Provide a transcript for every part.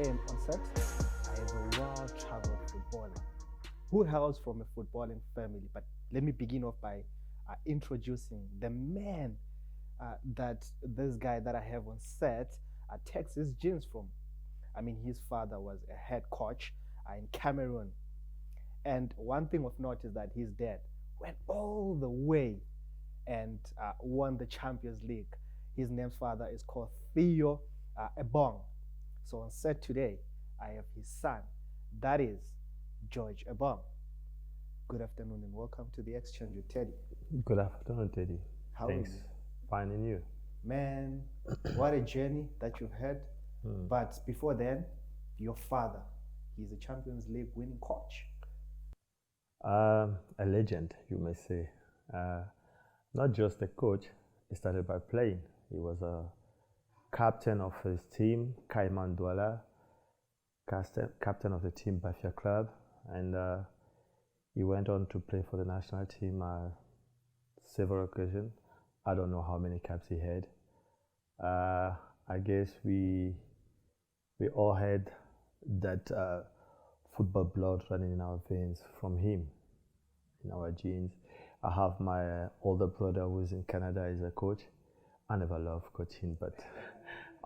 and on set, I am a well-traveled footballer who hails from a footballing family. But let me begin off by introducing the man that this guy that I have on set takes his genes from. I mean, his father was a head coach in Cameroon. And one thing of note is that his dad went all the way and won the Champions League. His name's father is called Theo Abong. So on set today, I have his son, that is George Abong. Good afternoon and welcome to the exchange with Teddy. Good afternoon, Teddy. How Thanks. are you? Fine, and you? Man, what a journey that you've had. But before then, your father, he's a Champions League winning coach. A legend, you may say. Not just a coach, he started by playing. He was a captain of his team, Kaiman Douala, captain of the team, Bafia Club, and he went on to play for the national team several occasions. I don't know how many caps he had. I guess we all had that football blood running in our veins from him, in our genes. I have my older brother who is in Canada, is a coach. I never loved coaching, but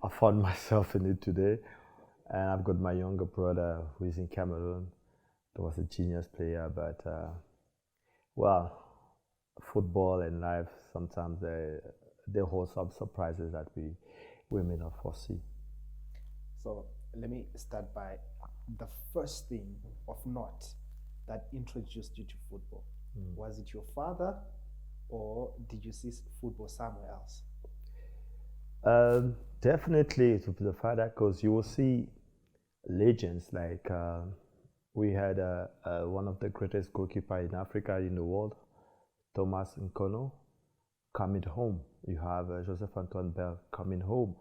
I found myself in it today. And I've got my younger brother who is in Cameroon. He was a genius player, but well, football and life, sometimes they hold some surprises that we may not foresee. So let me start by the first thing of note that introduced you to football. Was it your father or did you see football somewhere else? Definitely it would be the father, because you will see legends like we had one of the greatest goalkeepers in Africa, in the world, Thomas Nkono, coming home. You have Joseph Antoine Bell coming home.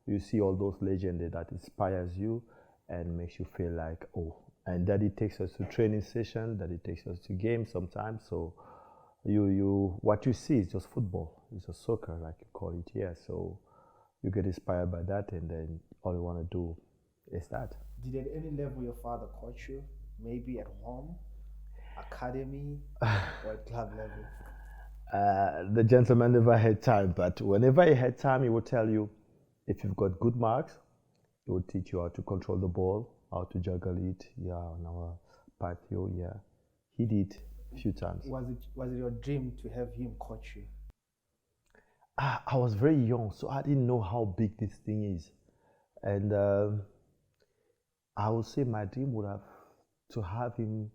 You see all those legends that inspires you and makes you feel like, oh, and that it takes us to training session, that it takes us to games sometimes. So what you see is just football. It's just soccer, like you call it here. So you get inspired by that, and then all you want to do is that. Did at any level your father coach you? Maybe at home, academy, or at club level? The gentleman never had time, but whenever he had time, he would tell you, if you've got good marks, he would teach you how to control the ball, how to juggle it, yeah, on our patio, yeah. He did a few times. Was it your dream to have him coach you? I was very young, so I didn't know how big this thing is. And I would say my dream would have to have him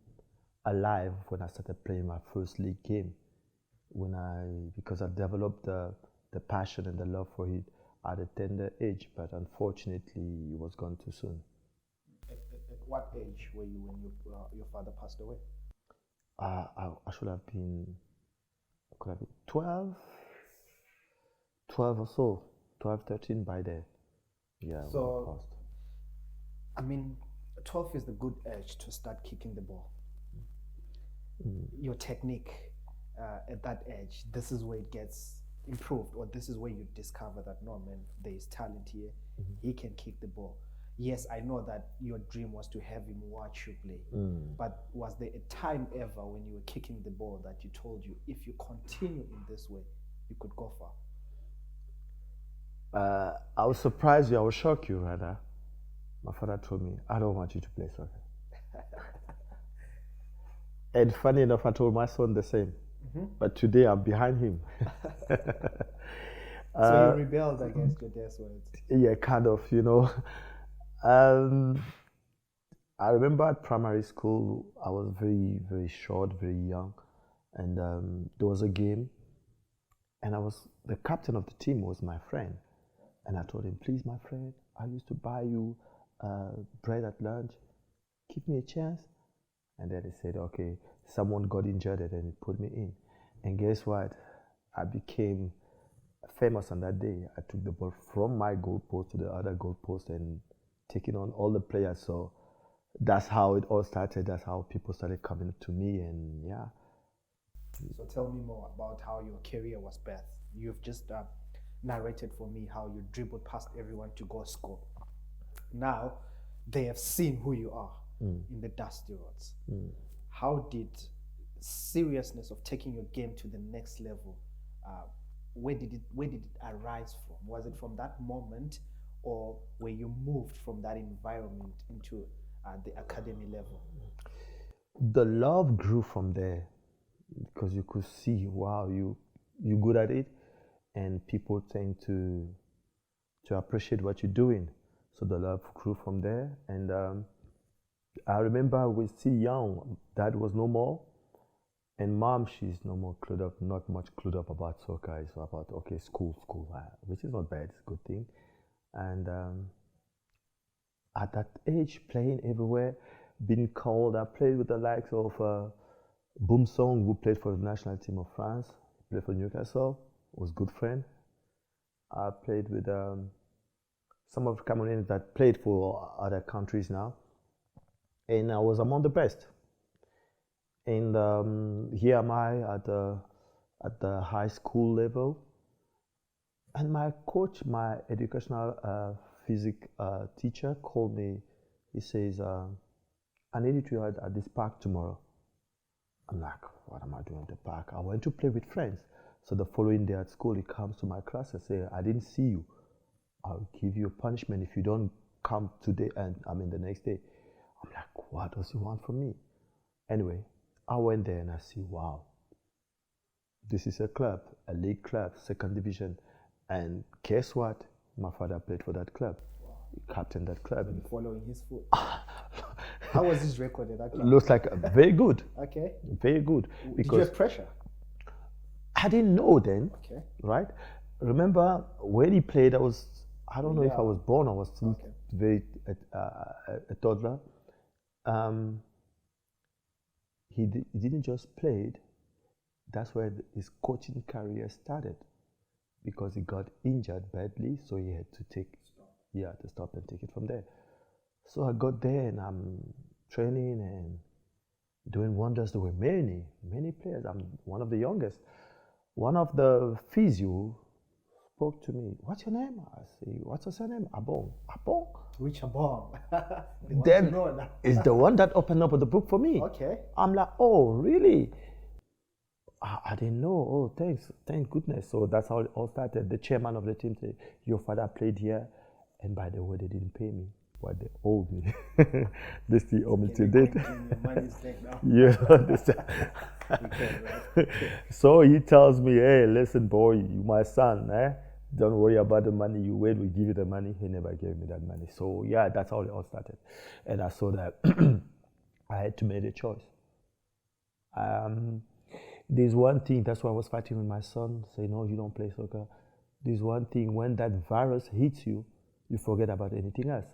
alive when I started playing my first league game. Because I developed the passion and the love for it at a tender age, but unfortunately, he was gone too soon. At what age were you when your father passed away? I should have been, could have been 12 or so, 12, 13 by then. Yeah, when he passed. I mean, 12 is the good age to start kicking the ball. Your technique at that age, this is where it gets improved, or this is where you discover that, no man, there is talent here. He can kick the ball. Yes, I know that your dream was to have him watch you play, but was there a time ever when you were kicking the ball that you told you, if you continue in this way, you could go far? I was surprised you, I will shock you rather. My father told me, I don't want you to play soccer. And funny enough, I told my son the same. But today I'm behind him. So you rebelled against your dad's words? Yeah, kind of, I remember at primary school, I was very, very short, very young. And there was a game, and the captain of the team was my friend. And I told him, please, my friend, I used to buy you bread at lunch. Give me a chance. And then he said, okay, someone got injured, and then he put me in. And guess what? I became famous on that day. I took the ball from my goal post to the other goal post and taking on all the players. So that's how it all started. That's how people started coming to me, and yeah. So tell me more about how your career was birthed. You've just narrated for me how you dribbled past everyone to go score. Now, they have seen who you are in the dusty roads. How did seriousness of taking your game to the next level, where did it arise from? Was it from that moment, or were you moved from that environment into the academy level? The love grew from there because you could see, wow, you're good at it, and people tend to appreciate what you're doing. So the love grew from there, and I remember we were still young. Dad was no more, and mom, she's no more clued up, not much clued up about soccer. It's about, okay, school, which is not bad, it's a good thing. And at that age, playing everywhere, being called, I played with the likes of Boom Song, who played for the national team of France, played for Newcastle, was a good friend. I played with some of the Cameroonians that played for other countries now, and I was among the best. And here am I at the high school level, and my coach, my educational physics teacher, called me. He says, "I need you to be at this park tomorrow." I'm like, "What am I doing at the park?" I went to play with friends. So the following day at school, he comes to my class and says, "I didn't see you. I'll give you a punishment if you don't come today and the next day." I'm like, what does he want from me? Anyway, I went there and I see, wow, this is a club, a league club, second division. And guess what? My father played for that club. Wow. He captained that club. And following his foot. How was his record at that club? Looks like very good. Okay. Very good. Did you have pressure? I didn't know then. Okay. Right? Remember when he played, I don't know if I was born, I was still very a toddler. He didn't just play it. That's where his coaching career started, because he got injured badly, so he had to stop and take it from there. So I got there and I'm training and doing wonders. There were many players. I'm one of the youngest. One of the physio spoke to me. "What's your name?" I say, "What's your surname?" "Abong." "Abong?" Which Abong? Then is the one that opened up the book for me. Okay. I'm like, "Oh, really?" I didn't know. Oh, thank goodness. So that's how it all started. The chairman of the team said, "Your father played here, and by the way, they didn't pay me what they owed me." They still owe me to date. Your money's back now. You understand? So he tells me, "Hey, listen, boy, you my son, don't worry about the money. You wait, we give you the money." He never gave me that money. So yeah, that's how it all started. And I saw that I had to make a choice. There's one thing, that's why I was fighting with my son, say, "No, you don't play soccer." There's one thing, when that virus hits you, you forget about anything else.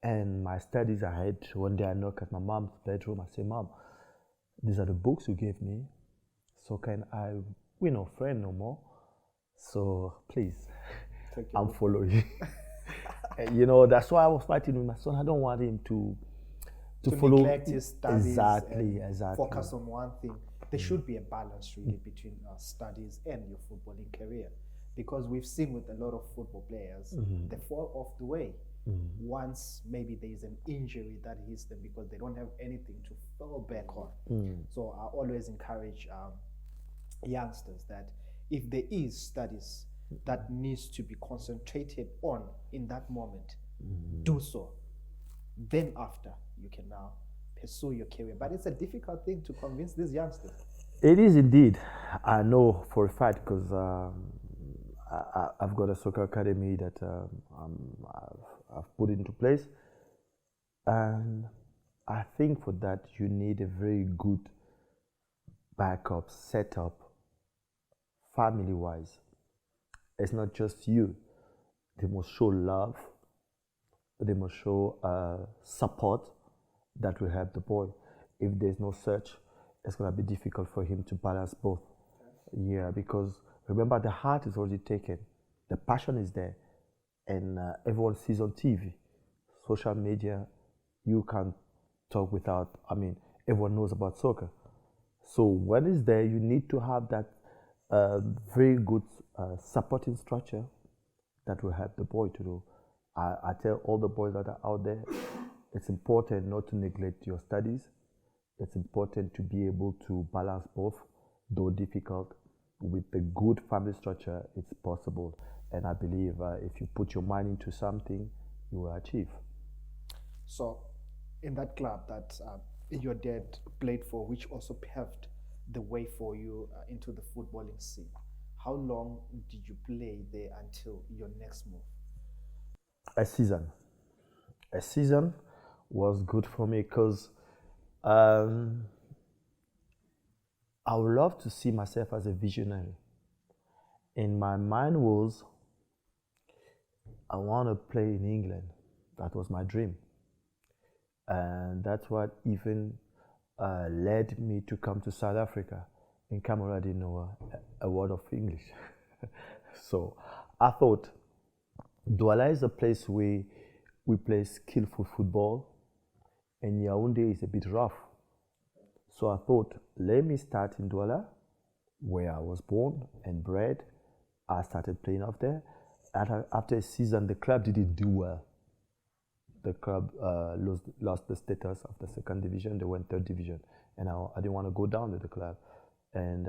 And my studies ahead, one day I knock at my mom's bedroom, I say, "Mom, these are the books you gave me, so can we're no friend no more, so please, I'm following." And, that's why I was fighting with my son. I don't want him to follow, neglect his studies, exactly. Focus on one thing. There should be a balance really between studies and your footballing career, because we've seen with a lot of football players, they fall off the way once maybe there is an injury that hits them, because they don't have anything to fall back on. So I always encourage youngsters that if there is studies that needs to be concentrated on in that moment, do so. Then after, you can now pursue your career. But it's a difficult thing to convince these youngsters. It is indeed. I know for a fact, because I've got a soccer academy that I've put into place. And I think for that, you need a very good backup setup, family-wise. It's not just you. They must show love. They must show support that will help the boy. If there's no such, it's going to be difficult for him to balance both. Yeah, because remember, the heart is already taken. The passion is there. And everyone sees on TV, social media, you can't talk without, everyone knows about soccer. So when it's there, you need to have that very good supporting structure that will help the boy to do. I tell all the boys that are out there, It's important not to neglect your studies. It's important to be able to balance both, though difficult. With the good family structure, it's possible. And I believe if you put your mind into something, you will achieve. So, in that club that your dad played for, which also paved the way for you into the footballing scene, how long did you play there until your next move? A season. A season was good for me because um, I would love to see myself as a visionary. In my mind was, I want to play in England. That was my dream. And that's what even led me to come to South Africa. In Cameroon, I didn't know a word of English. So I thought, Douala is a place where we play skillful football, and Yaoundé is a bit rough. So I thought, let me start in Douala, where I was born and bred. I started playing off there. After a season, the club didn't do well. The club lost the status of the second division. They went third division, and I didn't want to go down with the club. And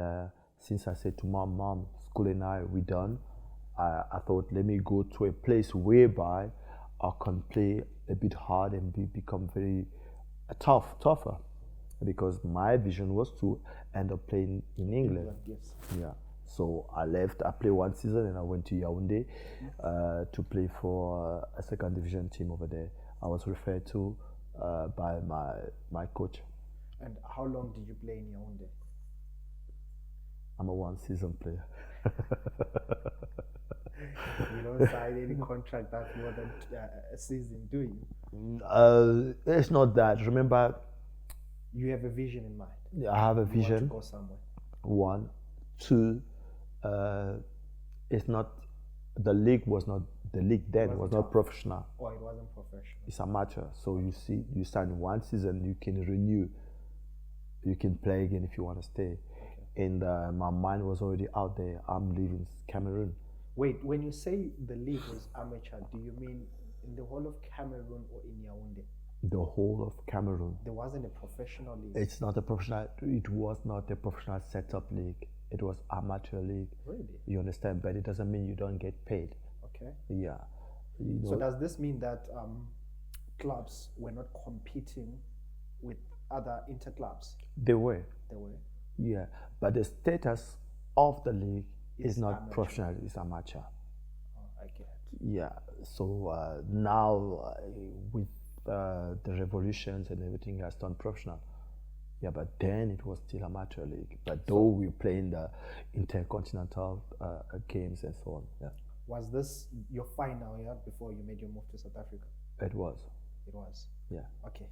since I said to my mom, school and we're done, I thought, let me go to a place whereby I can play a bit hard and become very tougher. Because my vision was to end up playing in England. Yes. Yeah. So I left. I played one season and I went to Yaoundé to play for a second division team over there. I was referred to by my coach. And how long did you play in Yaoundé? I'm a one-season player. You don't sign any contract that's more than a season, do you? It's not that. Remember, you have a vision in mind. I have a You vision. want to go somewhere. One, two. It's not. The league was not. The league then was not professional. Oh, it wasn't professional. It's amateur. So you see, you sign one season, you can renew. You can play again if you want to stay. Okay. And my mind was already out there. I'm leaving Cameroon. Wait, when you say the league was amateur, do you mean in the whole of Cameroon or in Yaoundé? The whole of Cameroon. There wasn't a professional league. It's not a professional. It was not a professional setup league. It was amateur league. Really? You understand? But it doesn't mean you don't get paid. Okay. Yeah. You know, so does this mean that clubs were not competing with other inter clubs? They were. They were. Yeah, but the status of the league is not amateur. Professional. It's amateur. Oh, I get it. Yeah. So now with the revolutions and everything has turned professional. Yeah, but then it was still amateur league. But though we play in the intercontinental games and so on. Yeah. Was this your final year before you made your move to South Africa? It was. It was. Yeah. Okay.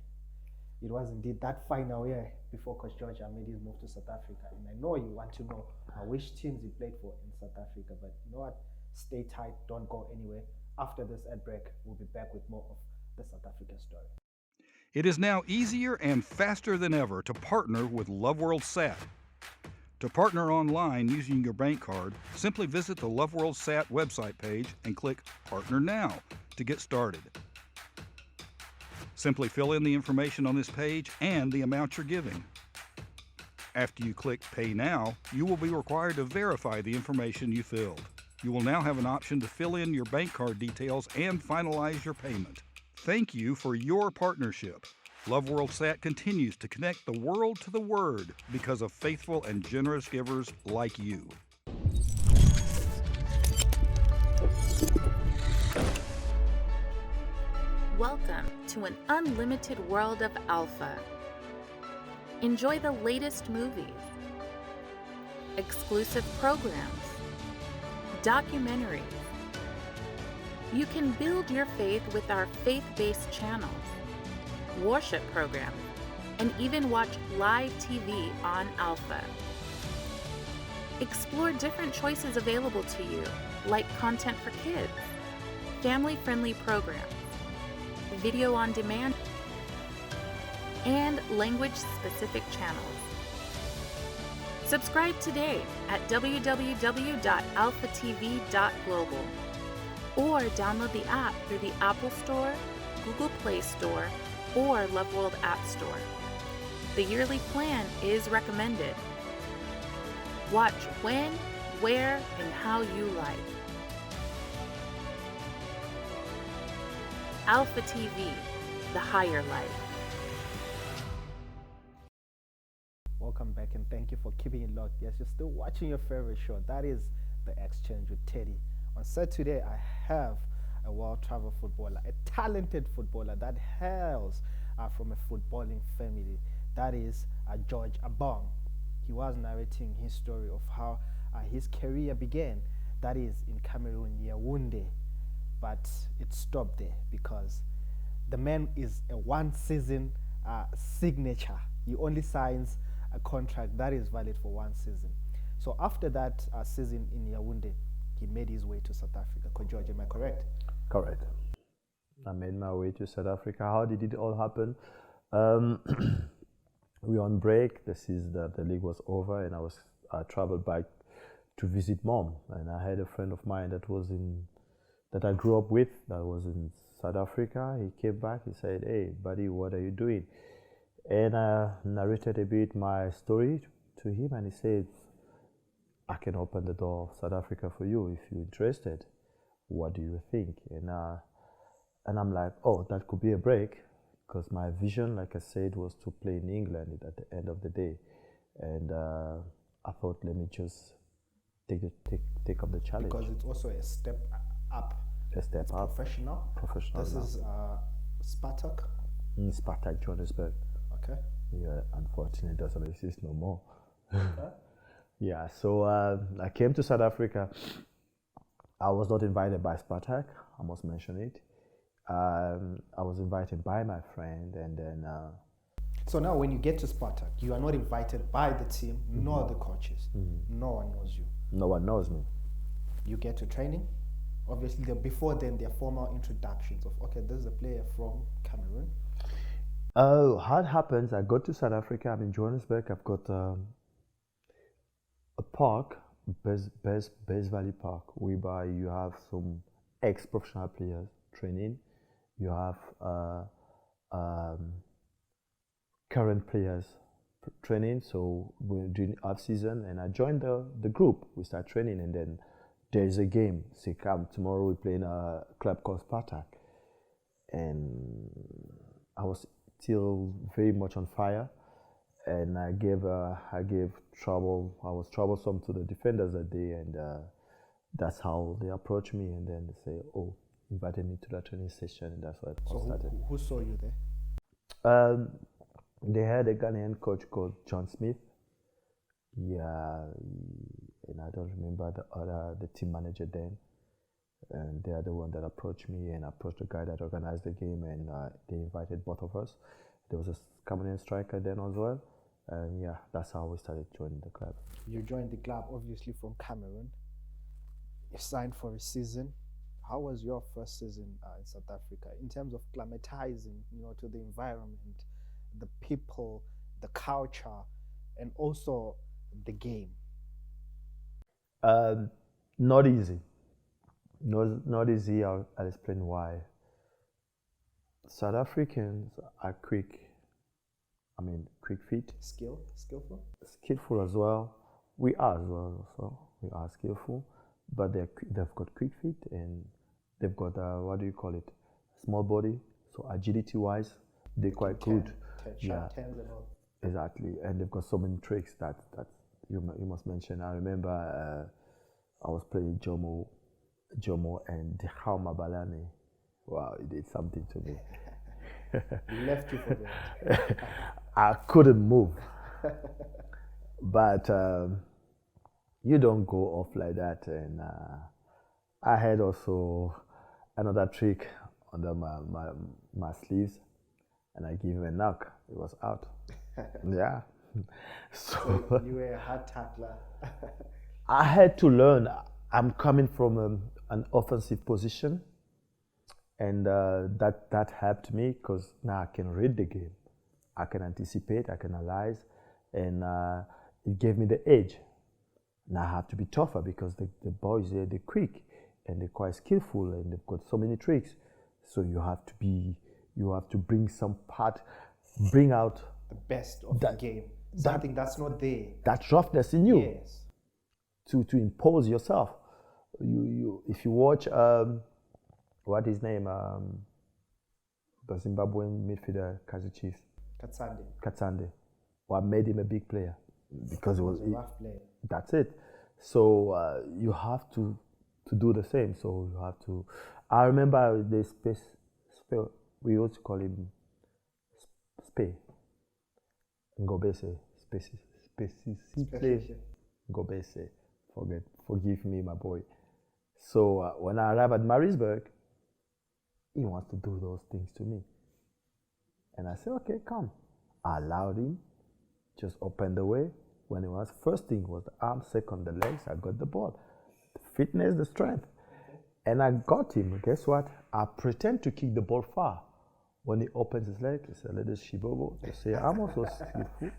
It was indeed that final year before Coach Jorge made his move to South Africa. And I know you want to know which teams he played for in South Africa, but you know what? Stay tight, don't go anywhere. After this ad break, we'll be back with more of the South Africa story. It is now easier and faster than ever to partner with Love World Sat. To partner online using your bank card, simply visit the Love World Sat website page and click Partner Now to get started. Simply fill in the information on this page and the amount you're giving. After you click Pay Now, you will be required to verify the information you filled. You will now have an option to fill in your bank card details and finalize your payment. Thank you for your partnership. Love World Sat continues to connect the world to the Word because of faithful and generous givers like you. Welcome to an unlimited world of alpha. Enjoy the latest movies, exclusive programs, documentaries. You can build your faith with our faith-based channels, worship programs, and even watch live TV on Alpha. Explore different choices available to you, like content for kids, family-friendly programs, video on demand, and language-specific channels. Subscribe today at www.alphatv.global or download the app through the Apple Store, Google Play Store, or Love World App Store. The yearly plan is recommended. Watch when, where, and how you like. Alpha TV, the higher life. Welcome back and thank you for keeping it locked. Yes, you're still watching your favorite show. That is The Exchange with Teddy. On set today, I have a world travel footballer, a talented footballer that hails from a footballing family. That is Jorge Abong. He was narrating his story of how his career began. That is in Cameroon, Yaoundé. But it stopped there because the man is a one-season signature. He only signs a contract that is valid for one season. So after that season in Yaoundé, he made his way to South Africa. Jorge, am I correct? Correct. I made my way to South Africa. How did it all happen? We were on break. The league was over, and I traveled back to visit mom. And I had a friend of mine that I grew up with that was in South Africa. He came back. He said, "Hey, buddy, what are you doing?" And I narrated a bit my story to him, and he said, "I can open the door of South Africa for you if you're interested. What do you think?" And I'm like, "Oh, that could be a break," because my vision, like I said, was to play in England at the end of the day. And I thought, let me just take up the challenge. Because it's also a step up. A step up. Professional. Professional. This now. is Spartak. Spartak Johannesburg. Okay. Yeah, unfortunately, it doesn't exist no more. Yeah, so I came to South Africa. I was not invited by Spartak, I must mention it. I was invited by my friend, and then... So now when you get to Spartak, you are not invited by the team, nor the coaches. No one knows you. No one knows me. You get to training. Obviously, before then, there are formal introductions of, okay, this is a player from Cameroon. How it happens, I go to South Africa, I'm in Johannesburg, I've got a park, Best Valley Park, whereby you have some ex-professional players training, you have current players training, so we're doing off season, and I joined the group, we start training, and then there's a game, say come, tomorrow we're playing a club called Spartak, and I was still very much on fire, and I gave trouble. I was troublesome to the defenders that day, and that's how they approached me, and then they say, "Oh, invited me to that training session," and that's why it all started. Who saw you there? They had a Ghanaian coach called John Smith. Yeah, and I don't remember the team manager then. And they are the one that approached me, and approached the guy that organized the game, and they invited both of us. There was a Cameroonian striker then as well, and yeah, that's how we started joining the club. You joined the club obviously from Cameroon. You signed for a season. How was your first season in South Africa in terms of climatizing, to the environment, the people, the culture, and also the game? Not easy. Not easy. I'll explain why. South Africans are quick feet. Skillful as well. We are as well also. We are skillful, but they've got quick feet, and they've got small body. So agility-wise, they're quite good. Sharp turns and all. Exactly, and they've got so many tricks that you must mention. I remember I was playing Jomo and Dehao Mabalane. Wow, it did something to me. He left you for that. I couldn't move. But you don't go off like that. And I had also another trick under my sleeves, and I gave him a knock. It was out. Yeah. So you were a hard tackler. I had to learn. I'm coming from an offensive position, and that helped me because now I can read the game, I can anticipate, I can analyze, and it gave me the edge. Now I have to be tougher because the boys there, they're quick and they're quite skillful and they've got so many tricks. So you have to be You have to bring out The best of the game. Something that's not there. that roughness in you. Yes. To impose yourself. If you watch what his name, the Zimbabwean midfielder Kaizer Chiefs, Katsande, what made him a big player because He was a rough player. that's it. So you have to do the same. So you have to. I remember this we used to call him Spe. Ngobese. Specification. Ngobese. Forgive me, my boy. So when I arrived at Maritzburg, he wants to do those things to me. And I said, okay, come. I allowed him, just opened the way. When it was, first thing was the arm, second the legs, I got the ball. The fitness, the strength. And I got him. Guess what? I pretend to kick the ball far. When he opens his leg, it's a little shibobo. They say, I'm also skillful.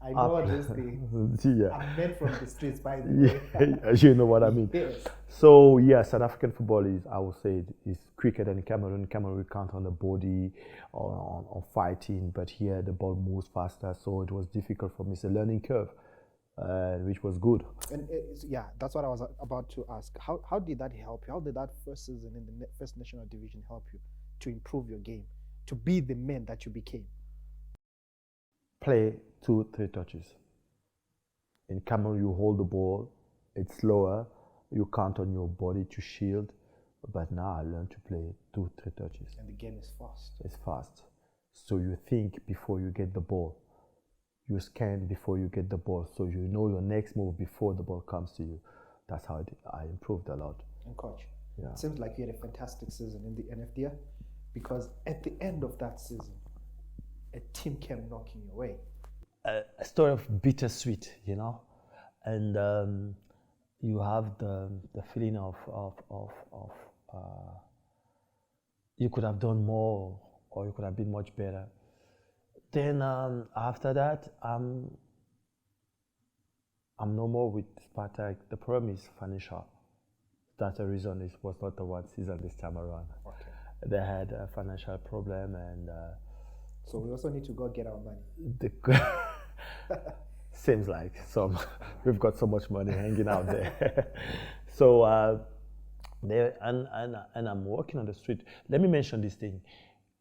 I know this thing. Yeah. I'm meant from the streets, by the way. Yeah, you know what I mean. Yes. So yeah, South African football is, I would say, is cricket. And in Cameroon, we count on the body, on fighting. But here the ball moves faster, so it was difficult for me. It's a learning curve, which was good. And yeah, that's what I was about to ask. How did that help you? How did that first season in the first national division help you to improve your game, to be the man that you became? Play 2-3 touches. In Cameroon, you hold the ball, it's slower, you count on your body to shield. But now I learned to play 2-3 touches. And the game is fast. It's fast. So you think before you get the ball. You scan before you get the ball, so you know your next move before the ball comes to you. That's how I improved a lot. And coach, Yeah. it seems like you had a fantastic season in the NFDA, because at the end of that season, a team came knocking your way. A story of bittersweet, you know, and you have the feeling of you could have done more, or you could have been much better. Then after that, I'm no more with Spartak. The problem is financial. That's the reason it was not the one season this time around. Okay. They had a financial problem, and so we also need to go get our money. Seems like we've got so much money hanging out there. So and I'm working on the street. Let me mention this thing.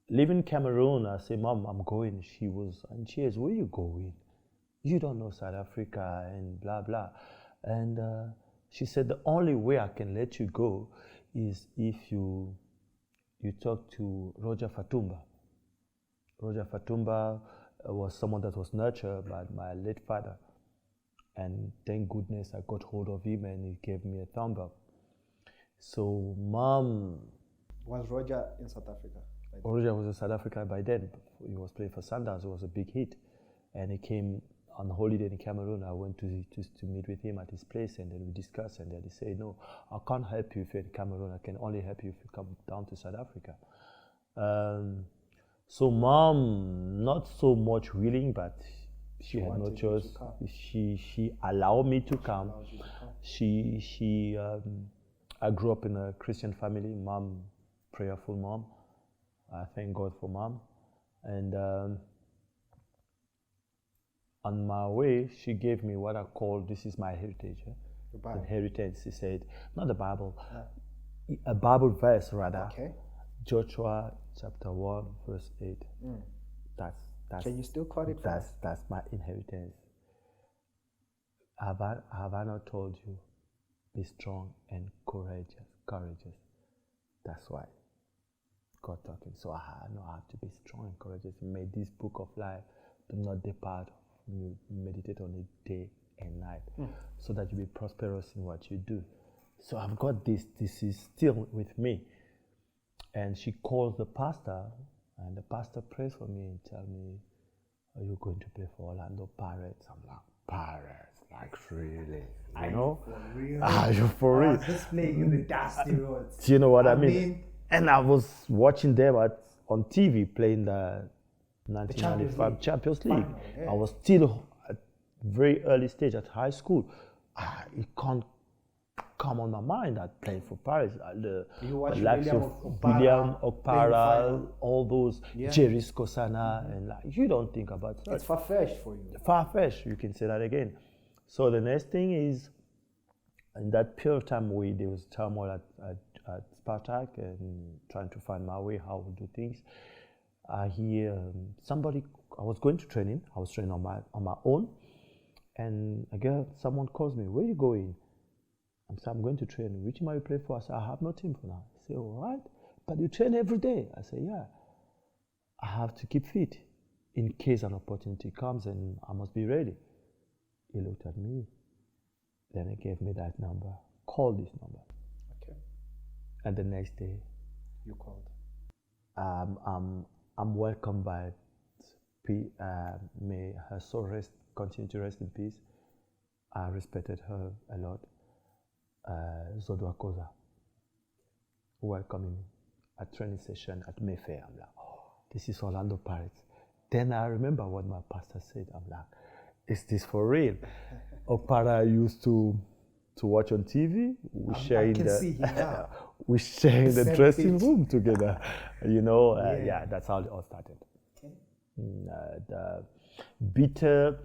Living Cameroon, I say, Mom, I'm going. She is, where you going? You don't know South Africa and blah, blah. And she said, the only way I can let you go is if you talk to Roger Fatumba. Roger Fatumba was someone that was nurtured by my late father. And thank goodness I got hold of him and he gave me a thumb up. So, Mom. Was Roger in South Africa? Roger was in South Africa by then. He was playing for Sundowns. It was a big hit. And he came on holiday in Cameroon. I went to meet with him at his place, and then we discussed, and then he said, no, I can't help you if you're in Cameroon. I can only help you if you come down to South Africa. So Mom, not so much willing, but she had no choice. She allowed me to come. I grew up in a Christian family. Mom, prayerful mom. I thank God for Mom. And on my way, she gave me what I call, this is my heritage. The Bible. Inheritance, she said, not the Bible, a Bible verse rather. Okay. Joshua chapter 1, verse 8. That's Can you still quote it? That's my inheritance. Have I not told you, be strong and courageous. That's why God talking. So I know I have to be strong and courageous. May this book of life do not depart from you. Meditate on it day and night, so that you be prosperous in what you do. So I've got this. This is still with me. And she calls the pastor, and the pastor prays for me and tell me, are you going to play for Orlando Pirates? I'm like, Pirates? Like, really? You know? For real? Are you for real? I was just playing in the dusty roads. Do you know what I mean? And I was watching them on TV playing the 1995 Champions League. Final, yeah. I was still at very early stage at high school. You can't come on my mind that playing for Paris. You watch likes William of Okpara William playing Okpara, final. all those, Yeah. Jerry Skosana, and like, you don't think about it. It's far-fetched for you. Far-fetched, you can say that again. So the next thing is, in that period of time, there was turmoil at Spartak and trying to find my way, how to do things. I hear somebody, I was going to training, I was training on my own, and someone calls me, where are you going? I said, I'm going to train. Which team are you playing for? I said, I have no team for now. I say, all right, but you train every day. I say, yeah. I have to keep fit in case an opportunity comes and I must be ready. He looked at me, then he gave me that number. Call this number. Okay. And the next day, You called. I'm welcomed by may her soul continue to rest in peace. I respected her a lot. Zodwa Koza welcoming me at training session at Mayfair. I'm like, oh, this is Orlando Pirates. Then I remember what my pastor said. I'm like, is this for real? Okpara used to watch on TV. We share in we share in the dressing room together. Yeah, that's how it all started. Okay. The bitter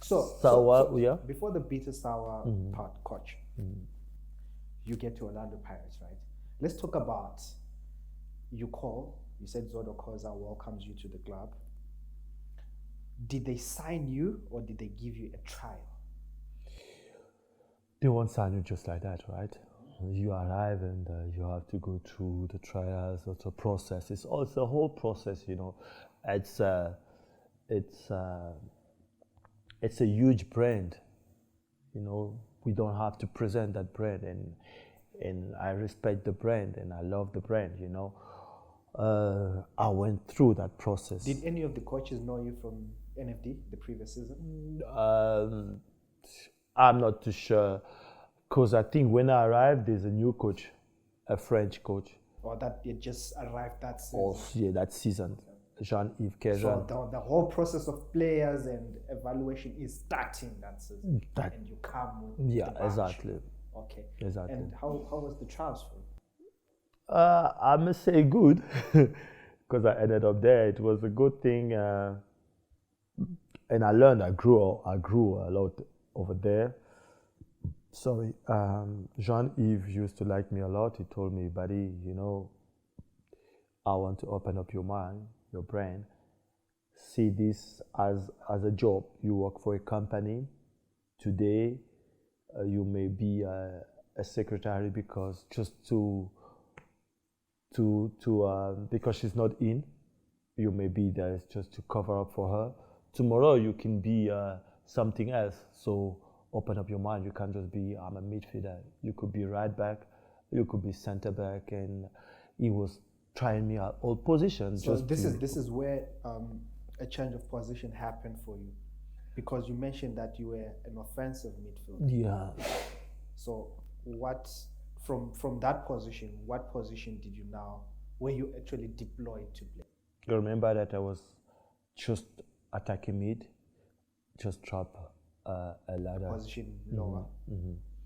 sour, yeah. Before the bitter sour part, coach, you get to Orlando Pirates, right? Let's talk about, you said Zodo Koza welcomes you to the club. Did they sign you or did they give you a trial? They won't sign you just like that, right? You arrive and you have to go through the trials. It's a process. It's a whole process, It's a huge brand, We don't have to present that brand, and I respect the brand and I love the brand, I went through that process. Did any of the coaches know you from NFD the previous season? I'm not too sure, because I think when I arrived, there's a new coach, a French coach. Or that you just arrived that season? Also, yeah, that season. Jean-Yves Kejan. So the whole process of players and evaluation is starting that season, and you come with the batch. Exactly. Okay. Exactly. And how was the trials for you? I must say good, because I ended up there. It was a good thing, and I learned. I grew a lot over there. Sorry, Jean-Yves used to like me a lot. He told me, buddy, I want to open up your mind, your brain. See this as a job. You work for a company. Today, you may be a secretary because because she's not in. You may be there just to cover up for her. Tomorrow, you can be something else. So open up your mind. You can't just be, I'm a midfielder. You could be right back. You could be center back. And he was trying me at all positions. So this is where a change of position happened for you, because you mentioned that you were an offensive midfielder. Yeah. So from that position, what position were you actually deployed to play? You remember that I was just attacking mid, just drop a ladder. Position lower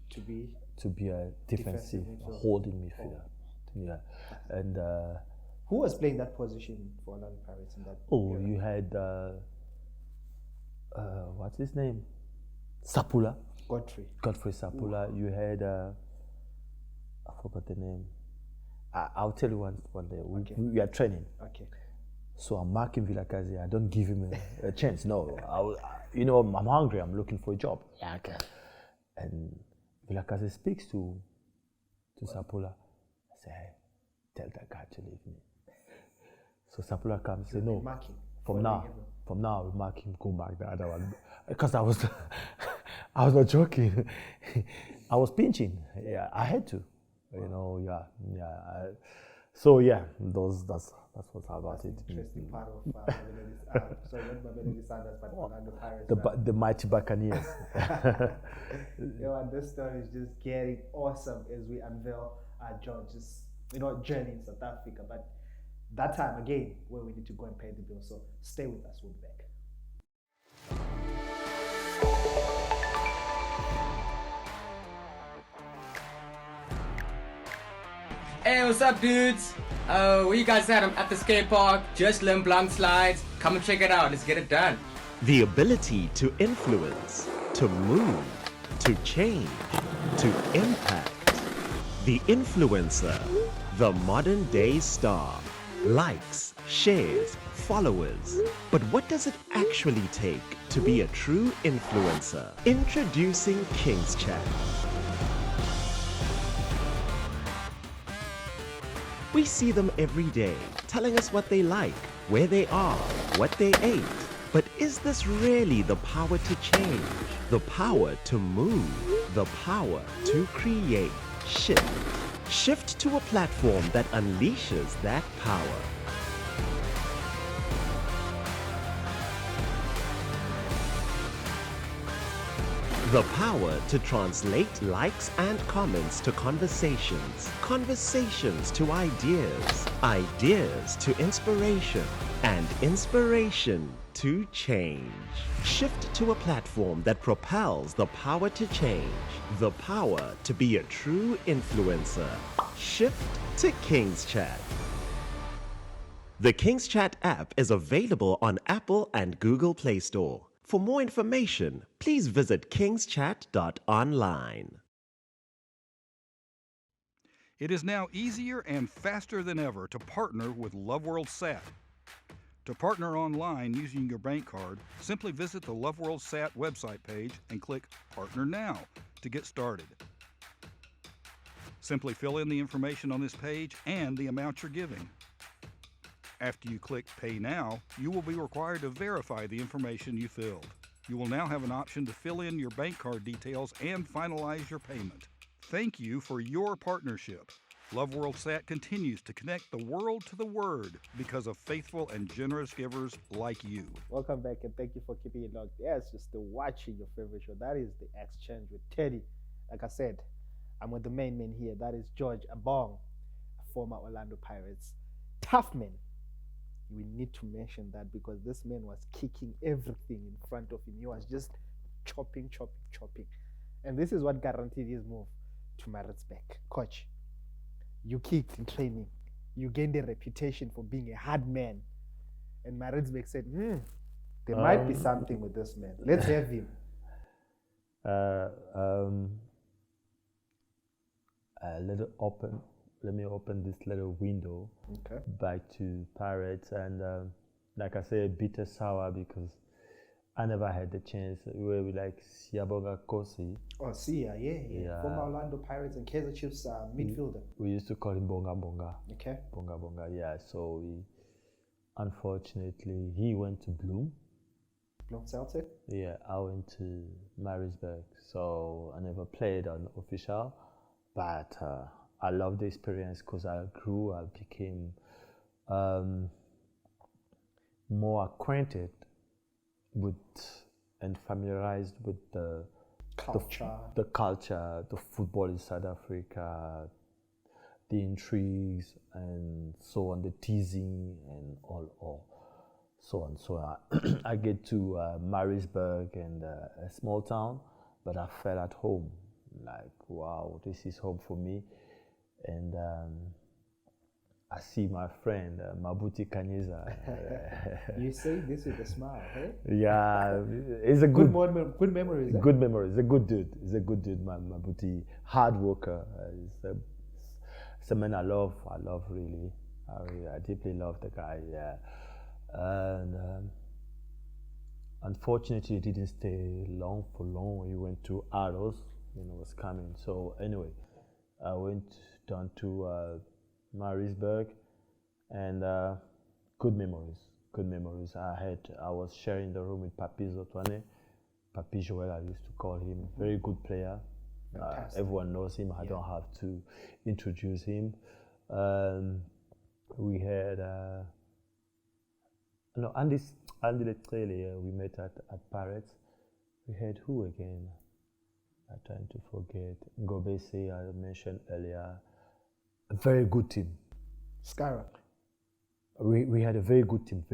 to be a defensive holding midfielder. Yeah, and who was playing that position for Orlando Pirates in that? era? You had what's his name? Sapula. Godfrey Sapula. You had I forgot the name. I'll tell you one day. We are training. Okay. So I'm marking Villakazi. I don't give him a chance. No, I'm hungry. I'm looking for a job. Yeah, okay. And Villakazi speaks to Sapula. I say, hey, tell that guy to leave me. So Sapula comes and say, no. From now, we mark him. Go mark the other one, because I was not joking. I was pinching. Yeah, I had to. So yeah, that's what's about it. Interesting part of Mamelodi Sanders, but Orlando Pirates. The mighty Buccaneers. And this story is just getting awesome as we unveil George's journey in South Africa. But that time again, where we need to go and pay the bill. So stay with us. We'll be back. Hey, what's up, dudes? Where you guys at? I'm at the skate park. Just learned blank slides. Come and check it out. Let's get it done. The ability to influence, to move, to change, to impact. The influencer, the modern day star. Likes, shares, followers. But what does it actually take to be a true influencer? Introducing King's Chat. We see them every day, telling us what they like, where they are, what they ate. But is this really the power to change? The power to move? The power to create? Shift. Shift to a platform that unleashes that power. The power to translate likes and comments to conversations, conversations to ideas, ideas to inspiration, and inspiration to change. Shift to a platform that propels the power to change, the power to be a true influencer. Shift to King's Chat. The King's Chat app is available on Apple and Google Play Store. For more information, please visit kingschat.online. It is now easier and faster than ever to partner with LoveWorld SAT. To partner online using your bank card, simply visit the LoveWorld SAT website page and click Partner Now to get started. Simply fill in the information on this page and the amount you're giving. After you click Pay Now, you will be required to verify the information you filled. You will now have an option to fill in your bank card details and finalize your payment. Thank you for your partnership. LoveWorld SAT continues to connect the world to the word because of faithful and generous givers like you. Welcome back and thank you for keeping it locked. Yes, just watching your favorite show. That is the Exchange with Teddy. Like I said, I'm with the main man here. That is George Abong, a former Orlando Pirates. Tough man. We need to mention that because this man was kicking everything in front of him. He was just chopping. And this is what guaranteed his move to Maritzburg. Coach, you kicked in training. You gained a reputation for being a hard man. And Maritzburg said, there might be something with this man. Let's have him. Let me open this little window back to Pirates, and like I said, bitter sour because I never had the chance. We were like Siaboga Kosi. Oh, Sia, yeah. Former Orlando Pirates and Kaizer Chiefs midfielder. We used to call him Bonga Bonga. Okay. Bonga, yeah. So unfortunately, he went to Bloom Celtic? Yeah, I went to Maritzburg, so I never played on official, but I loved the experience because I became more acquainted with and familiarized with the culture, the football in South Africa, the intrigues and so on, the teasing and all so on. So I get to Maritzburg and a small town, but I felt at home. Like, wow, this is home for me. And I see my friend Mabuti Kanyeza. You say this with a smile, hey? Yeah, it's a good memories. Eh? Good memories. He's a good dude. Mabuti, hard worker. It's a man I love really. I deeply love the guy. Yeah, and unfortunately, he didn't stay long. He went to Aros when it was coming. So anyway, I went down to Maritzburg, and good memories. I was sharing the room with Papi Zotwane, Papi Joel, I used to call him. Very good player. Everyone knows him. I don't have to introduce him. We had Andy Letrele, we met at Pirates. We had who again? I'm trying to forget. Ngobese, I mentioned earlier. A very good team. Skara. We had a very good team.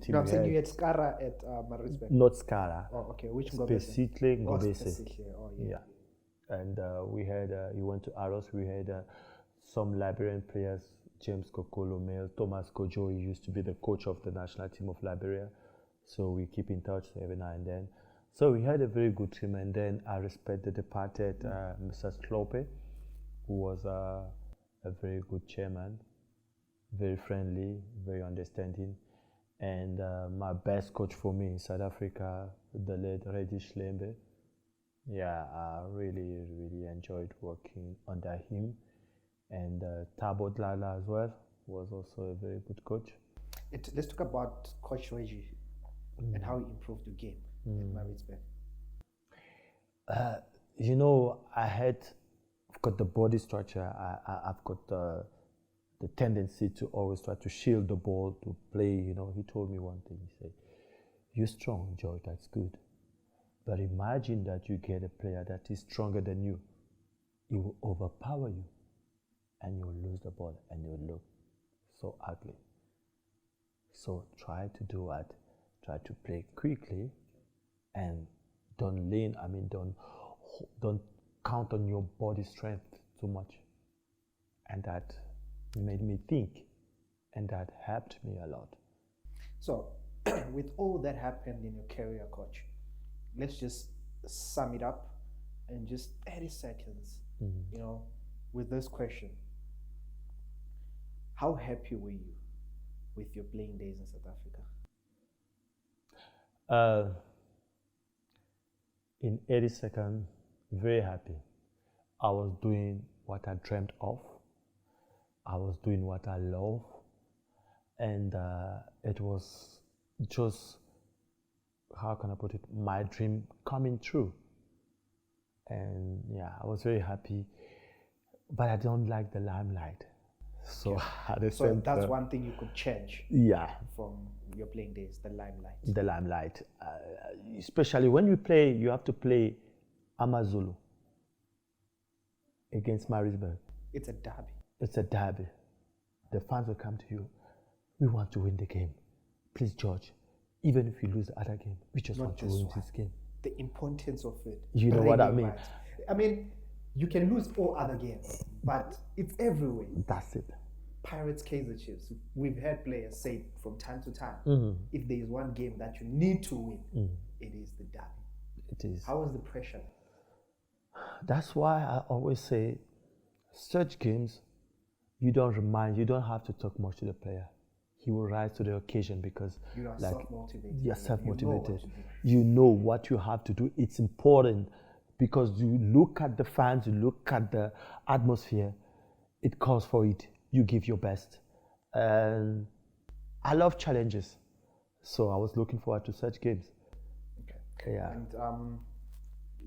No, I'm saying you had Skara at Maritzburg. Not Skara. Oh, okay. Which Ngobese? Specifically Ngobese. Oh, yeah. And we had, he went to Aros, we had some Liberian players, James Kokolomel, Thomas Kojo, he used to be the coach of the national team of Liberia. So we keep in touch every now and then. So we had a very good team, and then I respect the departed Mr. Slope, who was a very good chairman, very friendly, very understanding. And my best coach for me in South Africa, the late Reggie Schlembe. Yeah, I really, really enjoyed working under him. And Thabo Dlala as well was also a very good coach. Let's talk about Coach Reggie and how he improved the game at Maritzburg. You know, I've got the body structure. I've got the tendency to always try to shield the ball, to play. You know, he told me one thing. He said, "You're strong, George. That's good. But imagine that you get a player that is stronger than you. He will overpower you, and you'll lose the ball, and you'll look so ugly. So try to do what? Try to play quickly, and don't lean. Don't count on your body strength too much." And that made me think, and that helped me a lot. So, with all that happened in your career, Coach, let's just sum it up in just 30 seconds, you know, with this question. How happy were you with your playing days in South Africa? In 80 seconds, very happy. I was doing what I dreamt of. I was doing what I love. And it was just, how can I put it, my dream coming true. And yeah, I was very happy. But I don't like the limelight. So at the same that's time, one thing you could change from your playing days, the limelight. The limelight. Especially when you play, you have to play Amazulu against Maritzburg. It's a derby. It's a derby. The fans will come to you. We want to win the game. Please, George, even if you lose the other game, we just want to win this game. The importance of it. You know what I mean? I mean, you can lose all other games, but it's everywhere. That's it. Pirates, Kaizer Chiefs. We've had players say from time to time, if there is one game that you need to win, it is the derby. It is. How was the pressure? That's why I always say, such games, you don't have to talk much to the player. He will rise to the occasion because you are self-motivated. You're self-motivated. You know what you have to do. It's important because you look at the fans, you look at the atmosphere. It calls for it. You give your best. And I love challenges. So I was looking forward to such games. Okay. Yeah. And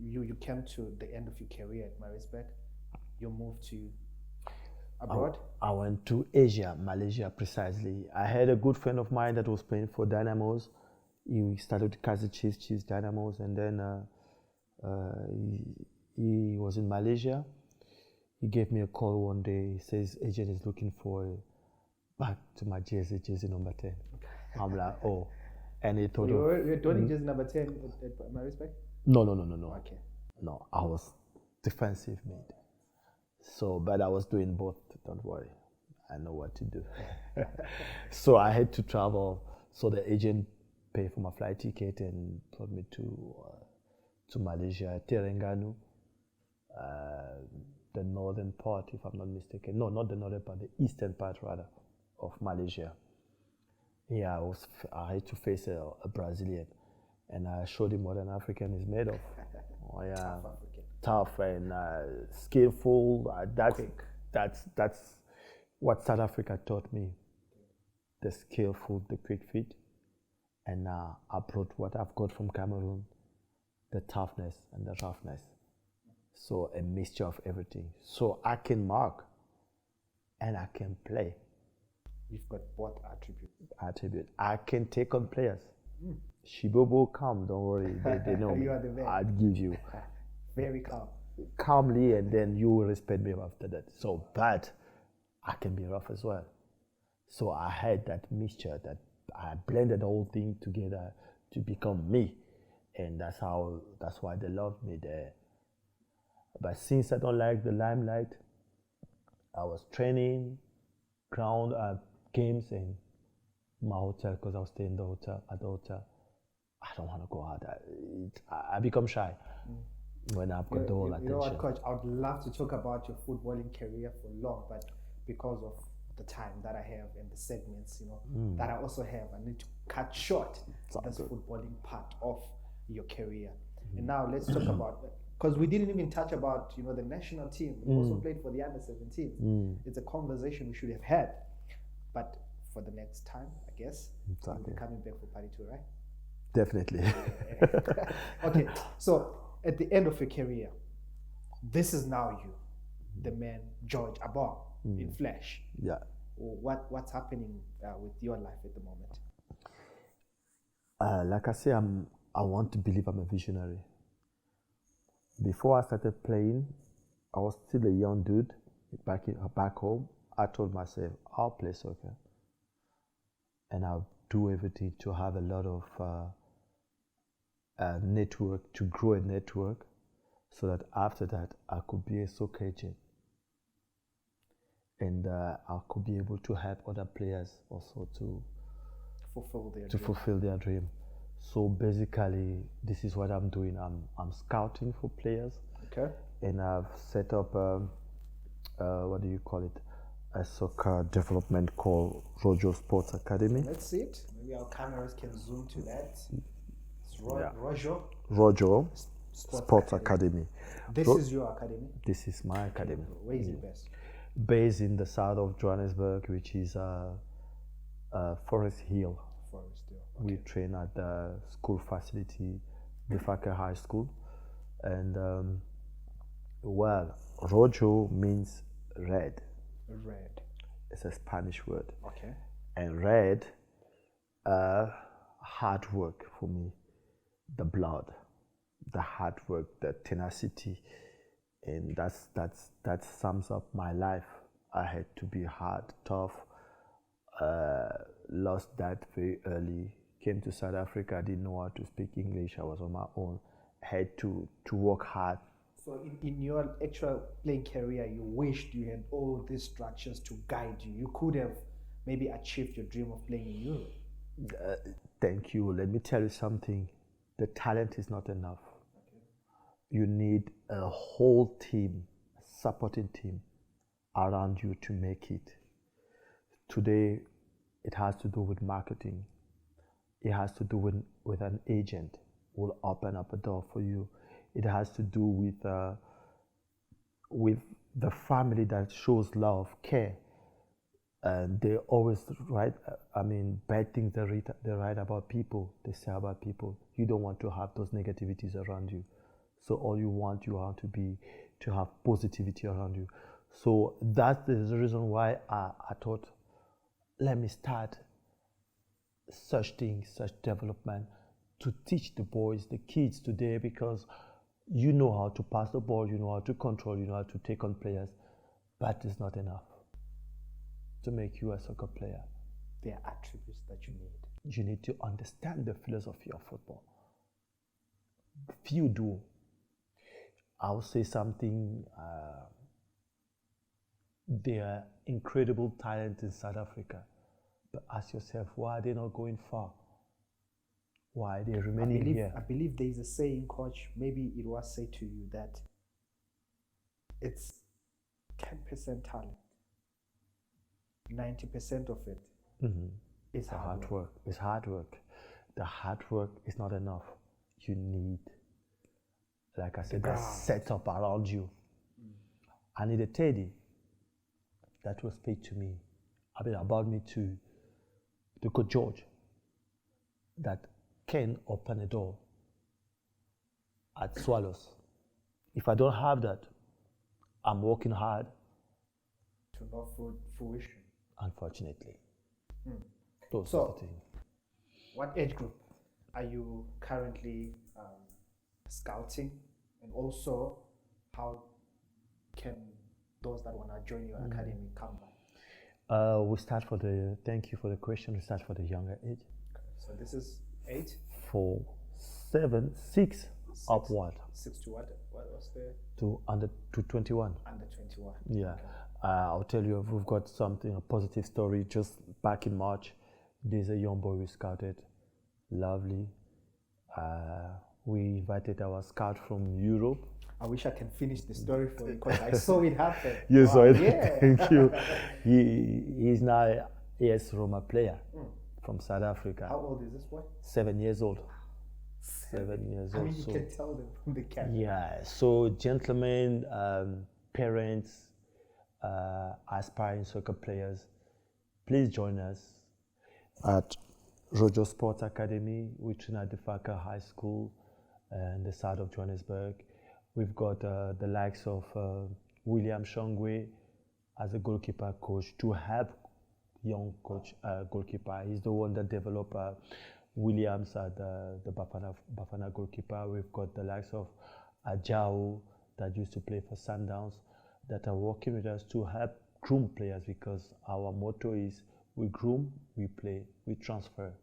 you came to the end of your career at Maritzburg. You moved to abroad? I went to Asia, Malaysia precisely. I had a good friend of mine that was playing for Dynamos. He started Kaizer Chiefs Dynamos, and then he was in Malaysia. He gave me a call one day. He says, agent is looking for back to my jersey number 10. I'm like, oh. And he told me. You're doing jersey number 10 at Maritzburg? No. Okay. No, I was defensive mid. So, but I was doing both. Don't worry, I know what to do. So I had to travel. So the agent paid for my flight ticket and brought me to Malaysia, Terengganu, the northern part, if I'm not mistaken. No, not the northern part, the eastern part rather of Malaysia. Yeah, I had to face a Brazilian, and I showed him what an African is made of. Oh yeah, tough and skillful. That's what South Africa taught me. The skillful, the quick feet, and I brought what I've got from Cameroon, the toughness and the roughness. So a mixture of everything. So I can mark, and I can play. You've got both attributes. I can take on players. Shibobo, calm, don't worry. They know me. You are the man. I'd give you. Very calm. Calmly, and then you will respect me after that. So, but I can be rough as well. So I had that mixture, that I blended the whole thing together to become me. And that's why they loved me there. But since I don't like the limelight, I was training, ground games in my hotel because I was staying at the hotel. I don't want to go out. I become shy when I've got the whole attention. You know what, Coach? I would love to talk about your footballing career for long, but because of the time that I have and the segments, that I also have, I need to cut short this footballing part of your career. And now let's talk about, because we didn't even touch about, the national team. We also played for the under-17. It's a conversation we should have had, but for the next time, I guess. You'll be coming back for party 2, right? Definitely. Okay, so at the end of your career, this is now you, the man George Abong in flesh. Yeah. What's happening with your life at the moment? Like I say, I want to believe I'm a visionary. Before I started playing, I was still a young dude back home. I told myself, I'll play soccer. And I'll do everything to have a lot of network, to grow a network, so that after that I could be a soccer agent. And I could be able to help other players also to fulfill their dream. So basically, this is what I'm doing. I'm scouting for players. Okay. And I've set up what do you call it? A soccer development called Rojo Sports Academy. Let's see it. Maybe our cameras can zoom to that. It's Rojo Sports Academy. This is your academy? This is my academy. Where is it based? Based in the south of Johannesburg, which is Forest Hill. Okay. We train at the school facility, Bifaka High School. And Rojo means red. Red. It's a Spanish word. Okay. And red, hard work for me. The blood, the hard work, the tenacity. And that sums up my life. I had to be hard, tough, lost that very early, came to South Africa, I didn't know how to speak English, I was on my own, had to work hard. So in your actual playing career, you wished you had all these structures to guide you. You could have maybe achieved your dream of playing in Europe. Thank you. Let me tell you something. The talent is not enough. Okay. You need a whole team, a supporting team around you to make it. Today, it has to do with marketing. It has to do with an agent who will open up a door for you. It has to do with the family that shows love, care. And they always write, bad things they write about people, they say about people. You don't want to have those negativities around you. So all you want to have positivity around you. So that is the reason why I thought, let me start such things, such development, to teach the boys, the kids today, because you know how to pass the ball, you know how to control, you know how to take on players, but it's not enough to make you a soccer player. There are attributes that you need. You need to understand the philosophy of football. Few do. I'll say something, there are incredible talent in South Africa, but ask yourself, why are they not going far? Why are they remaining here? I believe there is a saying, Coach, maybe it was said to you that it's 10% talent. 90% of it is hard work. It's hard work. The hard work is not enough. You need, like I said, a setup around you. I need a Teddy that will speak to me about me to Coach George, that can open a door at Swallows. If I don't have that, I'm working hard to no fruition. Unfortunately. So, what age group are you currently scouting, and also how can those that want to join your academy come by? We start thank you for the question, we start for the younger age. Okay. So this is 8? 4, 7, 6 upward. 6 to what? What was the? To 21. Under 21. Yeah. I'll tell you, we've got something, a positive story. Just back in March, there's a young boy we scouted. Lovely. We invited our scout from Europe. I wish I can finish the story for you because I saw it happen. You saw it? Yeah. Thank you. He's now an AS Roma player from South Africa. How old is this boy? 7 years old. 7 years I old. mean, you can tell them from the camera. Yeah, so gentlemen, parents, aspiring soccer players, please join us at Rojo Sports Academy, which is at the Faka High School in the south of Johannesburg. We've got the likes of William Shongwe as a goalkeeper coach to help young coach goalkeeper. He's the one that developed Williams at the Bafana goalkeeper. We've got the likes of Ajao that used to play for Sundowns that are working with us to help groom players, because our motto is we groom, we play, we transfer.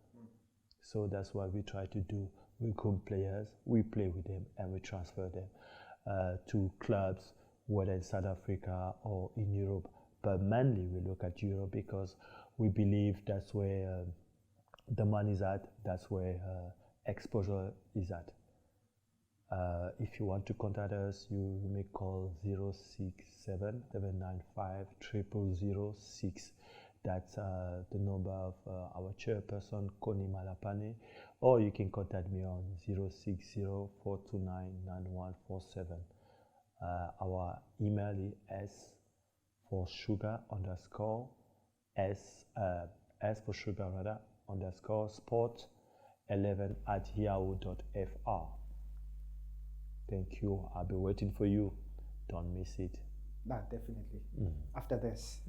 So that's what we try to do. We groom players, we play with them, and we transfer them to clubs, whether in South Africa or in Europe. But mainly we look at Europe because we believe that's where the money is at, that's where exposure is at. If you want to contact us, you may call 067-795-0006. That's the number of our chairperson, Connie Malapane, or you can contact me on 060-429-9147. Our email is s4sugar_sport11@yahoo.fr. Thank you. I'll be waiting for you. Don't miss it. Nah, definitely. After this,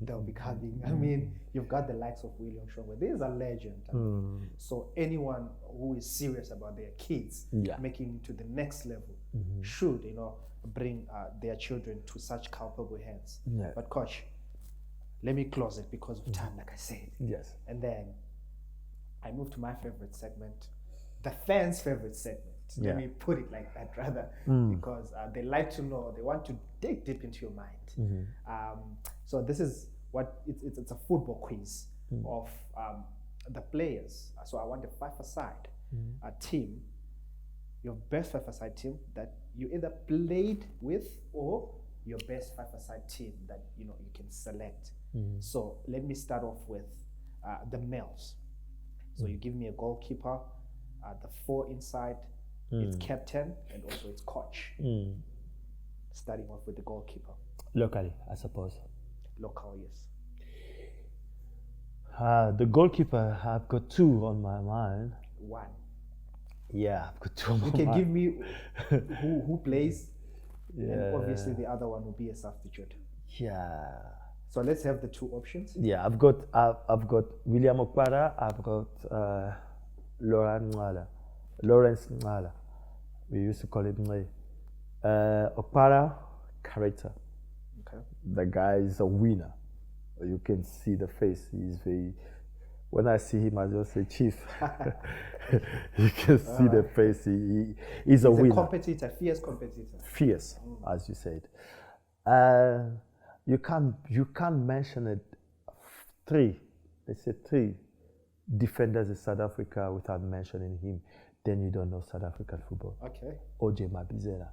they'll be coming. I mean, you've got the likes of William Shongwe. This is a legend. I mean, so anyone who is serious about their kids making it to the next level should, bring their children to such culpable hands. Yeah. But coach, let me close it because of time, like I said. Yes. And then I move to my favorite segment, the fans' favorite segment. Yeah. Let me put it like that rather, because they like to know, they want to dig deep into your mind. So this is what it's a football quiz of the players. So I want a five-a-side team, your best five-a-side team that you either played with, or your best five-a-side team that you can select. So let me start off with the males. So you give me a goalkeeper, the four inside, its captain, and also its coach. Starting off with the goalkeeper. Locally, I suppose. Local, yes. The goalkeeper, I've got two on my mind. One. Yeah, I've got two on my You mind. can give me who plays, and obviously the other one will be a substitute. Yeah. So let's have the two options. Yeah, I've got William Okpara, I've got Lawrence Ngala. We used to call it Ngale. Okpara, character. Okay. The guy is a winner. You can see the face. He's very. When I see him, I just say, Chief. You can see the face. He's a winner. A competitor, fierce competitor. Fierce, as you said. You can't mention it. Let's say three defenders in South Africa without mentioning him. Then you don't know South African football. Okay. OJ Mabizela.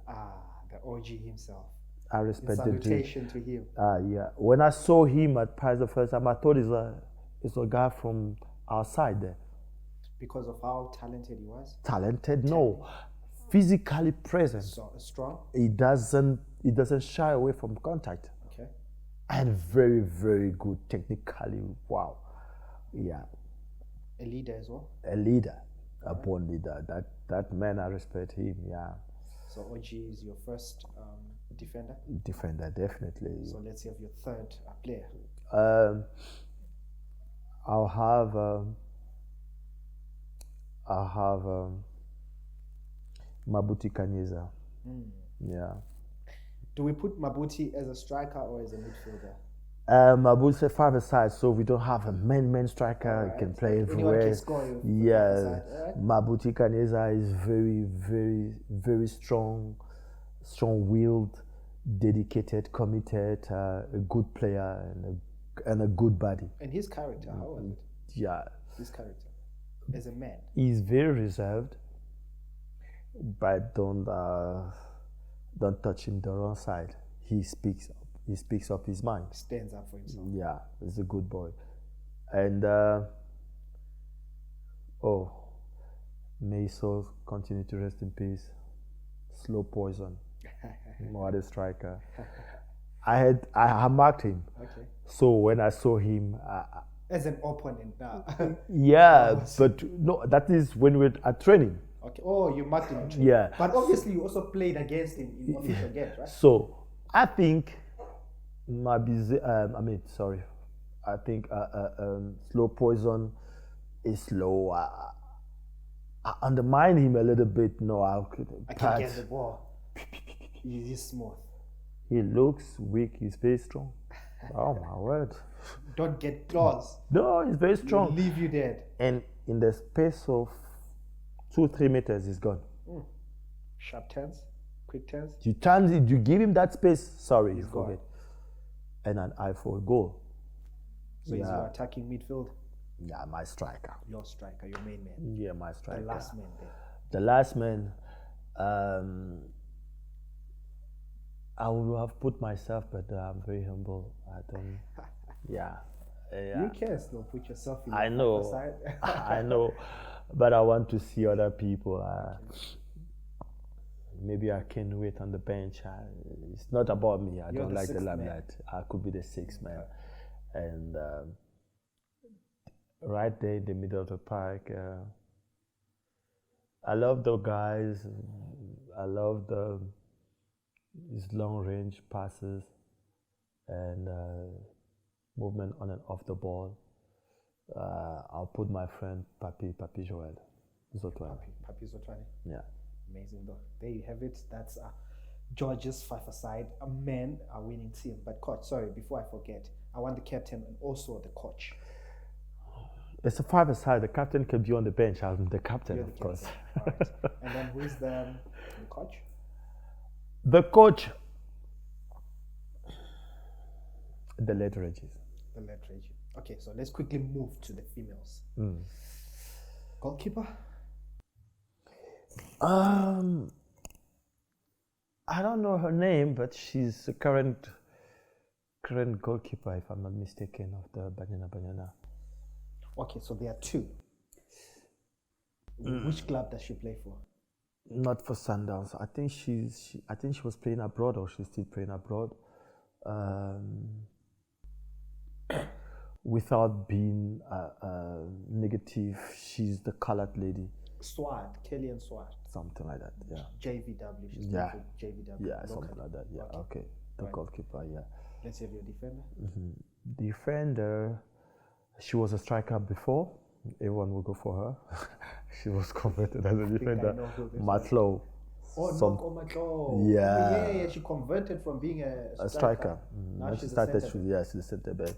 The OG himself. I respect the salutation to him. Yeah. When I saw him at Paris the first time, I thought it's a guy from outside there. Because of how talented he was? Talented? No. Physically present. So strong? He doesn't shy away from contact. Okay. And very, very good technically. Wow. Yeah. A leader as well? A leader. A born leader. That man, I respect him. Yeah. So OG is your first defender? Defender, definitely. So let's have your third player. I'll have Mabuti Kanyeza. Yeah. Do we put Mabuti as a striker or as a midfielder? Mabuti is a five-a-side, so we don't have a main striker. He can play everywhere. Anyone can score you. Yeah. Mabuti Kanyeza is very, very, very strong-willed. dedicated, committed, a good player, and a good body. And his character, how was it? Yeah, His character as a man. he's very reserved, but don't touch him the wrong side. He speaks up his mind. Stands up for himself. Yeah, he's a good boy. And may his soul continue to rest in peace. Slow Poison. What a striker. I marked him. Okay. So when I saw him, As an opponent now. yeah, but no, that is when we're at training. Okay. Oh, you marked him. Yeah. But obviously you also played against him in official games, right? So I think I think Slow Poison is slow. I undermine him a little bit. No, I can get the ball. He's smooth. He looks weak. He's very strong. Oh my word! Don't get close. No, he's very strong. He'll leave you dead. And in the space of 2-3 meters, he's gone. Sharp turns, quick turns. You give him that space. Sorry, He's you forget. gone. And an eye for a goal. So he's your attacking midfield. Yeah, my striker. Your striker, your main man. Yeah, my striker. The last man there. The last man, I would have put myself, but I'm very humble. I don't. Yeah. You can still put yourself in I the know. side. I know, but I want to see other people. Maybe I can wait on the bench. It's not about me. I You're don't the like the sixth man. limelight. I could be the sixth man. And right there in the middle of the park, I love the guys. I love his long range passes and movement on and off the ball. I'll put my friend Papi Joel Zotwani. Papi Zotwani. Yeah. Amazing though. There you have it. That's George's five-a-side. A men are winning team. But coach, sorry, before I forget, I want the captain and also the coach. It's a five-a-side. The captain can be on the bench. I'm the captain, You're the of course. captain. All right. And then who is the coach? The coach, the late Regis. The late Reggie. Okay, so let's quickly move to the females. Goalkeeper? I don't know her name, but she's the current goalkeeper, if I'm not mistaken, of the Banyana. Okay, so there are two. Which club does she play for? Not for Sundowns. I think she was playing abroad, or she's still playing abroad. Without being negative, she's the colored lady. Swart, Kellyanne Swart. Something like that, yeah. JVW. She's Yeah. playing for JVW. Yeah, locally. something like that, yeah. Okay. The Right. goalkeeper, yeah. Let's have your defender. Defender, she was a striker before. Everyone will go for her. She was converted as a I defender. know who this Matlow. Oh, Some- no, Matlow. Yeah. Yeah, she converted from being a a striker. Now She she's a started centre to, back. she's a centre back.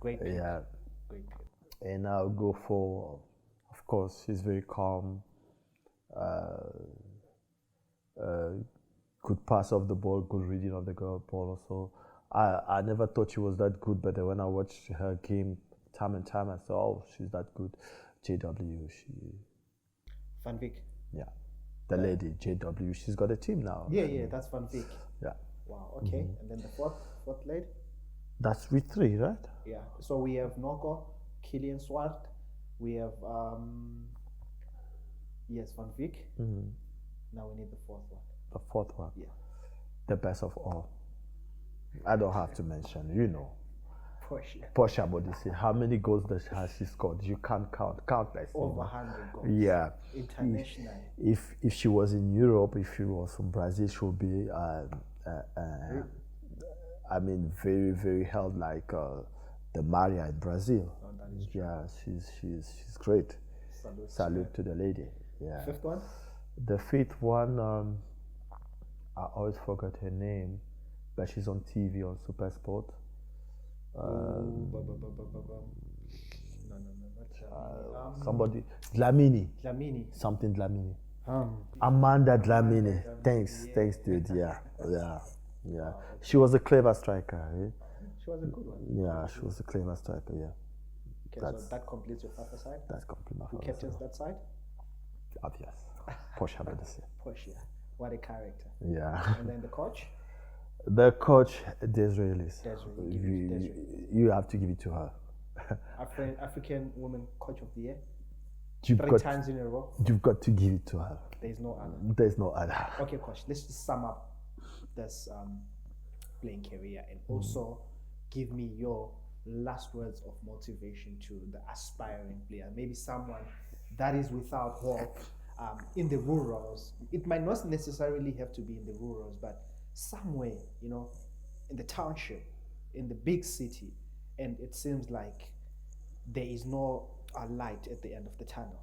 Great pick. Yeah. Great pick. And I'll go for, of course, she's very calm. Good pass of the ball, good reading of the ball also. I never thought she was that good, but when I watched her game time and time, I thought, oh, she's that good. JW, Van Vick. yeah. The lady, JW, she's got a team now. Yeah, that's Van Vick. Yeah. Wow, okay. And then the fourth lady? That's with 3, right? Yeah. So we have Noko, Kellyanne Swart. We have, Van Vick. Now we need the fourth one. The fourth one. Yeah. The best of all. I don't have to mention, you know. Portia. Portia Bodisi, how many goals has she scored? You can't count. Countless. Over 100 goals. Yeah. International. If she was in Europe, if she was from Brazil, she would be, very, very held like the Maria in Brazil. Oh, that is true. Yeah, she's great. Salute to the lady. Yeah. Fifth one? The fifth one, I always forgot her name, but she's on TV on Super Sport. No, Somebody, Dlamini. Dlamini. Something Dlamini. Amanda Dlamini. Thanks, dude. Yeah. Yeah, she was a clever striker. Eh? She was a good one. Yeah, she was a clever striker. Yeah, Okay, so that completes your father's side. that's complete my Who father's captains side. that side? Obvious. Porsche Abedisi. Portia. What a character. Yeah. And then the coach? The coach, Disraelis. Desiree. Give it to Desiree. You have to give it to her. African Woman Coach of the Year. You've 3 got, times in a row. you've got to give it to her. There's no other. There's no other. Okay, coach. Let's just sum up this playing career and also give me your last words of motivation to the aspiring player. Maybe someone that is without hope in the rurals. It might not necessarily have to be in the rurals, but somewhere, you know, in the township, in the big city, and it seems like there is no light at the end of the tunnel.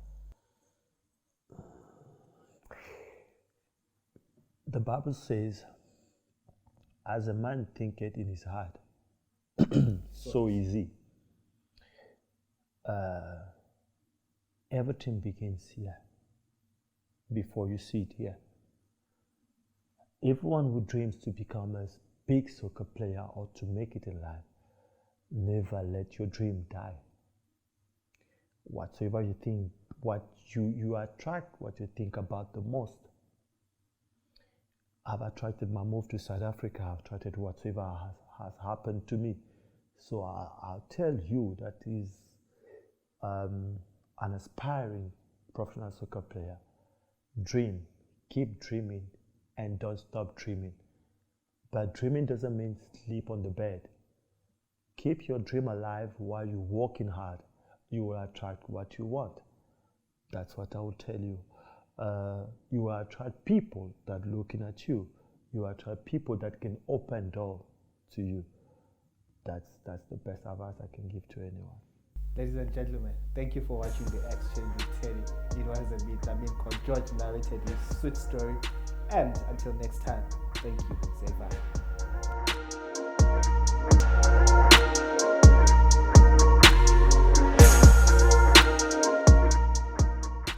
The Bible says, as a man thinketh in his heart, so is he. Everything begins here, before you see it here. Everyone who dreams to become a big soccer player or to make it in life, never let your dream die. Whatsoever you think, what you attract, what you think about the most. I've attracted my move to South Africa. I've attracted whatsoever has happened to me. So I'll tell you that is an aspiring professional soccer player. Dream, keep dreaming, and don't stop dreaming. But dreaming doesn't mean sleep on the bed. Keep your dream alive while you're working hard. You will attract what you want. That's what I will tell you. You will attract people that are looking at you. You will attract people that can open door to you. That's the best advice I can give to anyone. Ladies and gentlemen, thank you for watching the exchange with Teddy. It was a bit, Coach George narrated his sweet story. And until next time, thank you. Say bye.